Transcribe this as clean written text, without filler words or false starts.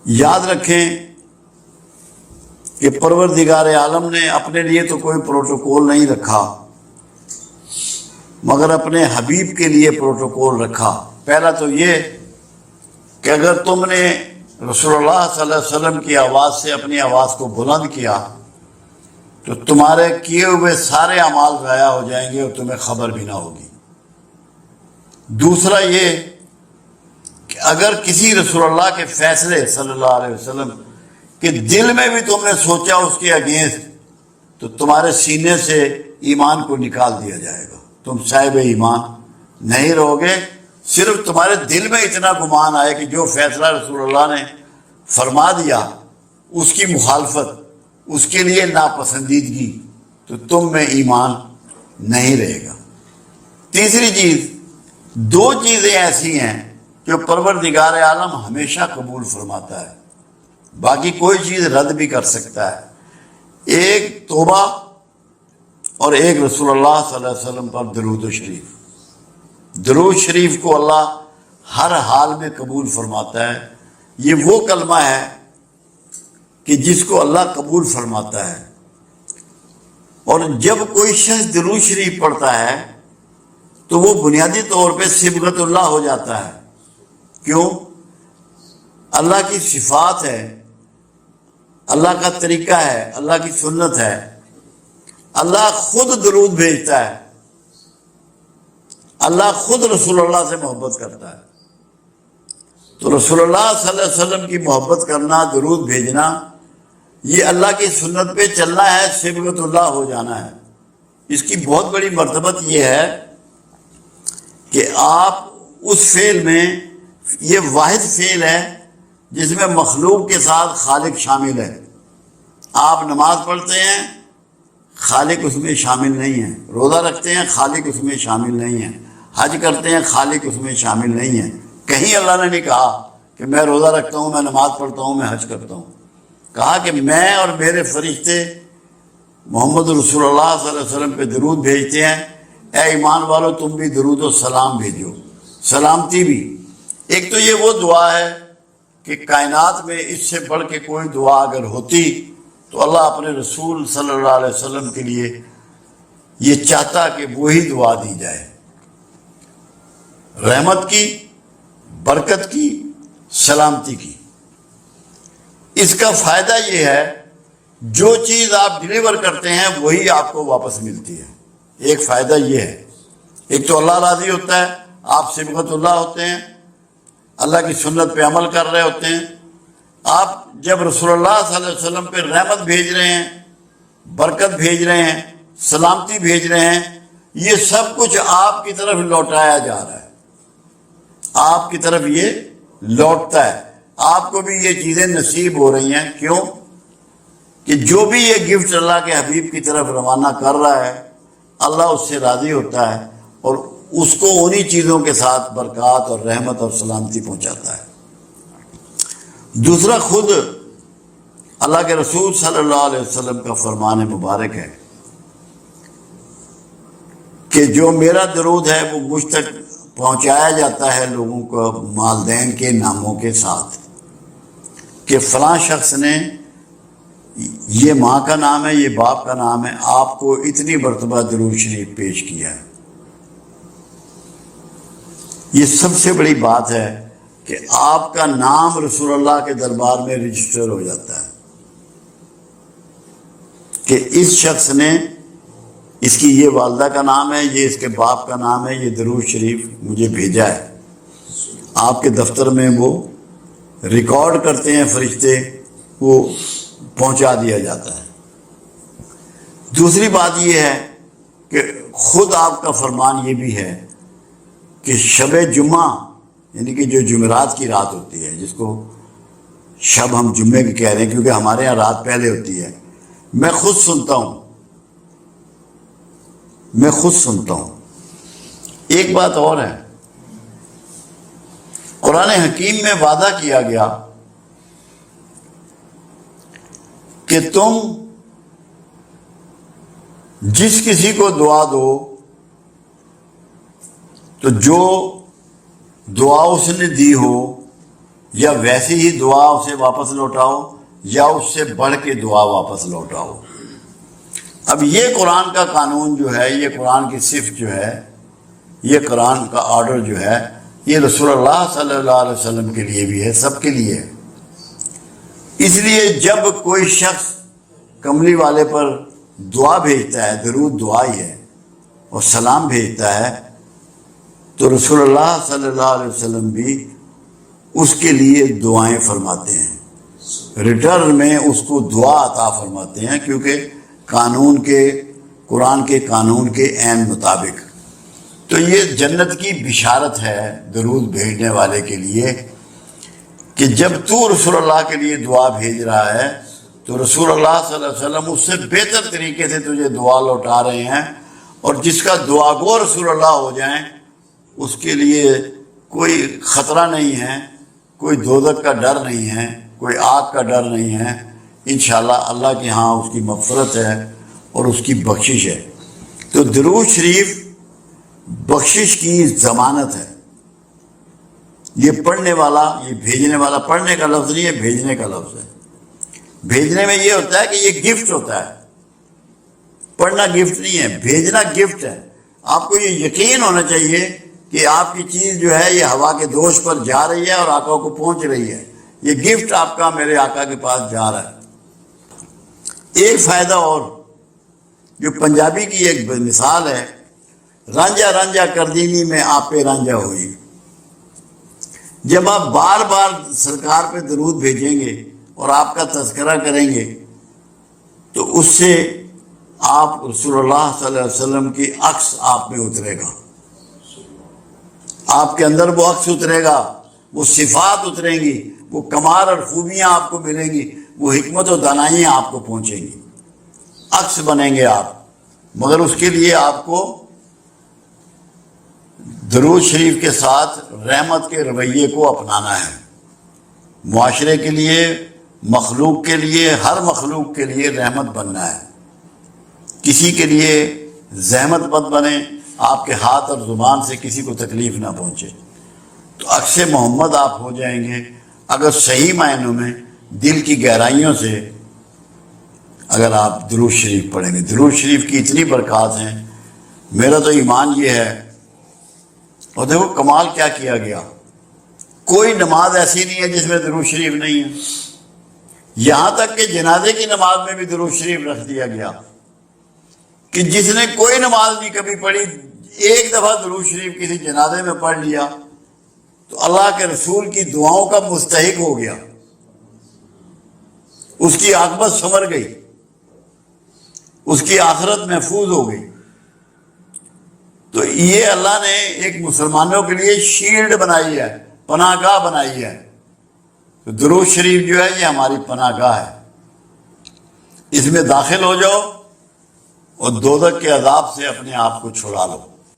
یاد رکھیں کہ پروردگار عالم نے اپنے لیے تو کوئی پروٹوکول نہیں رکھا، مگر اپنے حبیب کے لیے پروٹوکول رکھا۔ پہلا تو یہ کہ اگر تم نے رسول اللہ صلی اللہ علیہ وسلم کی آواز سے اپنی آواز کو بلند کیا تو تمہارے کیے ہوئے سارے اعمال ضائع ہو جائیں گے اور تمہیں خبر بھی نہ ہوگی۔ دوسرا یہ کہ اگر کسی رسول اللہ کے فیصلے صلی اللہ علیہ وسلم کہ دل میں بھی تم نے سوچا اس کے اگینسٹ، تو تمہارے سینے سے ایمان کو نکال دیا جائے گا، تم صاحب ایمان نہیں رہو گے۔ صرف تمہارے دل میں اتنا گمان آئے کہ جو فیصلہ رسول اللہ نے فرما دیا اس کی مخالفت، اس کے لیے ناپسندیدگی، تو تم میں ایمان نہیں رہے گا۔ تیسری چیز، دو چیزیں ایسی ہیں جو پروردگار عالم ہمیشہ قبول فرماتا ہے، باقی کوئی چیز رد بھی کر سکتا ہے۔ ایک توبہ اور ایک رسول اللہ صلی اللہ علیہ وسلم پر درود و شریف۔ درود شریف کو اللہ ہر حال میں قبول فرماتا ہے۔ یہ وہ کلمہ ہے کہ جس کو اللہ قبول فرماتا ہے، اور جب کوئی شخص درود شریف پڑھتا ہے تو وہ بنیادی طور پہ صبغت اللہ ہو جاتا ہے۔ کیوں؟ اللہ کی صفات ہے، اللہ کا طریقہ ہے، اللہ کی سنت ہے۔ اللہ خود درود بھیجتا ہے، اللہ خود رسول اللہ سے محبت کرتا ہے، تو رسول اللہ صلی اللہ علیہ وسلم کی محبت کرنا، درود بھیجنا، یہ اللہ کی سنت پہ چلنا ہے، صبغت اللہ ہو جانا ہے۔ اس کی بہت بڑی مرتبت یہ ہے کہ آپ اس فعل میں، یہ واحد فعل ہے جس میں مخلوق کے ساتھ خالق شامل ہے۔ آپ نماز پڑھتے ہیں، خالق اس میں شامل نہیں ہے، روزہ رکھتے ہیں، خالق اس میں شامل نہیں ہے، حج کرتے ہیں، خالق اس میں شامل نہیں ہے۔ کہیں اللہ نے نہیں کہا کہ میں روزہ رکھتا ہوں، میں نماز پڑھتا ہوں، میں حج کرتا ہوں۔ کہا کہ میں اور میرے فرشتے محمد رسول اللہ صلی اللہ علیہ وسلم پہ درود بھیجتے ہیں، اے ایمان والو تم بھی درود و سلام بھیجو، سلامتی بھی۔ ایک تو یہ وہ دعا ہے کہ کائنات میں اس سے بڑھ کے کوئی دعا اگر ہوتی تو اللہ اپنے رسول صلی اللہ علیہ وسلم کے لیے یہ چاہتا کہ وہی دعا دی جائے، رحمت کی، برکت کی، سلامتی کی۔ اس کا فائدہ یہ ہے جو چیز آپ ڈیلیور کرتے ہیں وہی آپ کو واپس ملتی ہے۔ ایک فائدہ یہ ہے، ایک تو اللہ راضی ہوتا ہے، آپ صبغت اللہ ہوتے ہیں، اللہ کی سنت پہ عمل کر رہے ہوتے ہیں۔ آپ جب رسول اللہ صلی اللہ علیہ وسلم پہ رحمت بھیج رہے ہیں، برکت بھیج رہے ہیں، سلامتی بھیج رہے ہیں، یہ سب کچھ آپ کی طرف لوٹایا جا رہا ہے، آپ کی طرف یہ لوٹتا ہے، آپ کو بھی یہ چیزیں نصیب ہو رہی ہیں۔ کیوں؟ کہ جو بھی یہ گفٹ اللہ کے حبیب کی طرف روانہ کر رہا ہے، اللہ اس سے راضی ہوتا ہے اور اس کو انہی چیزوں کے ساتھ برکات اور رحمت اور سلامتی پہنچاتا ہے۔ دوسرا، خود اللہ کے رسول صلی اللہ علیہ وسلم کا فرمان مبارک ہے کہ جو میرا درود ہے وہ مجھ تک پہنچایا جاتا ہے لوگوں کو والدین کے ناموں کے ساتھ، کہ فلاں شخص نے، یہ ماں کا نام ہے، یہ باپ کا نام ہے، آپ کو اتنی مرتبہ درود شریف پیش کیا ہے۔ یہ سب سے بڑی بات ہے کہ آپ کا نام رسول اللہ کے دربار میں رجسٹر ہو جاتا ہے کہ اس شخص نے، اس کی یہ والدہ کا نام ہے، یہ اس کے باپ کا نام ہے، یہ درود شریف مجھے بھیجا ہے۔ آپ کے دفتر میں وہ ریکارڈ کرتے ہیں فرشتے، وہ پہنچا دیا جاتا ہے۔ دوسری بات یہ ہے کہ خود آپ کا فرمان یہ بھی ہے کہ شب جمعہ، یعنی کہ جو جمعرات کی رات ہوتی ہے، جس کو شب ہم جمعے کی کہہ رہے ہیں کیونکہ ہمارے یہاں رات پہلے ہوتی ہے، میں خود سنتا ہوں، میں خود سنتا ہوں۔ ایک بات اور ہے، قرآن حکیم میں وعدہ کیا گیا کہ تم جس کسی کو دعا دو تو جو دعا اس نے دی ہو یا ویسی ہی دعا اسے واپس لوٹاؤ یا اس سے بڑھ کے دعا واپس لوٹاؤ۔ اب یہ قرآن کا قانون جو ہے، یہ قرآن کی صفت جو ہے، یہ قرآن کا آرڈر جو ہے، یہ رسول اللہ صلی اللہ علیہ وسلم کے لیے بھی ہے، سب کے لیے ہے۔ اس لیے جب کوئی شخص کملی والے پر دعا بھیجتا ہے، درود دعا ہی ہے، اور سلام بھیجتا ہے، تو رسول اللہ صلی اللہ علیہ وسلم بھی اس کے لیے دعائیں فرماتے ہیں، ریٹرن میں اس کو دعا عطا فرماتے ہیں، کیونکہ قانون کے، قرآن کے قانون کے عین مطابق۔ تو یہ جنت کی بشارت ہے درود بھیجنے والے کے لیے کہ جب تو رسول اللہ کے لیے دعا بھیج رہا ہے تو رسول اللہ صلی اللہ علیہ وسلم اس سے بہتر طریقے سے تجھے دعا لوٹا رہے ہیں، اور جس کا دعا گو رسول اللہ ہو جائیں اس کے لیے کوئی خطرہ نہیں ہے، کوئی دوزخ کا ڈر نہیں ہے، کوئی آگ کا ڈر نہیں ہے۔ انشاءاللہ اللہ کے ہاں اس کی مغفرت ہے اور اس کی بخشش ہے۔ تو درود شریف بخشش کی ضمانت ہے۔ یہ پڑھنے والا، یہ بھیجنے والا، پڑھنے کا لفظ نہیں ہے، بھیجنے کا لفظ ہے۔ بھیجنے میں یہ ہوتا ہے کہ یہ گفٹ ہوتا ہے، پڑھنا گفٹ نہیں ہے، بھیجنا گفٹ ہے۔ آپ کو یہ یقین ہونا چاہیے کہ آپ کی چیز جو ہے یہ ہوا کے دوش پر جا رہی ہے اور آقا کو پہنچ رہی ہے، یہ گفٹ آپ کا میرے آقا کے پاس جا رہا ہے۔ ایک فائدہ اور، جو پنجابی کی ایک مثال ہے، رانجھا رانجھا کردینی میں آپ پہ رانجھا ہوئی۔ جب آپ بار بار سرکار پہ درود بھیجیں گے اور آپ کا تذکرہ کریں گے تو اس سے آپ رسول اللہ صلی اللہ علیہ وسلم کی عکس آپ میں اترے گا، آپ کے اندر وہ عکس اترے گا، وہ صفات اتریں گی، وہ کمال اور خوبیاں آپ کو ملیں گی، وہ حکمت و دانائیاں آپ کو پہنچیں گی، عکس بنیں گے آپ۔ مگر اس کے لیے آپ کو درود شریف کے ساتھ رحمت کے رویے کو اپنانا ہے۔ معاشرے کے لیے، مخلوق کے لیے، ہر مخلوق کے لیے رحمت بننا ہے، کسی کے لیے زحمت مت بنے، آپ کے ہاتھ اور زبان سے کسی کو تکلیف نہ پہنچے۔ تو عکس محمد آپ ہو جائیں گے اگر صحیح معنوں میں دل کی گہرائیوں سے اگر آپ درود شریف پڑھیں گے۔ درود شریف کی اتنی برکات ہیں، میرا تو ایمان یہ ہے۔ اور دیکھو کمال کیا کیا گیا، کوئی نماز ایسی نہیں ہے جس میں درود شریف نہیں ہے، یہاں تک کہ جنازے کی نماز میں بھی درود شریف رکھ دیا گیا کہ جس نے کوئی نماز نہیں کبھی پڑھی، ایک دفعہ درود شریف کسی جنازے میں پڑھ لیا تو اللہ کے رسول کی دعاؤں کا مستحق ہو گیا، اس کی عاقبت سنور گئی، اس کی آخرت محفوظ ہو گئی۔ تو یہ اللہ نے ایک مسلمانوں کے لیے شیلڈ بنائی ہے، پناہ گاہ بنائی ہے۔ تو درود شریف جو ہے یہ ہماری پناہ گاہ ہے، اس میں داخل ہو جاؤ اور دوزخ کے عذاب سے اپنے آپ کو چھڑا لو۔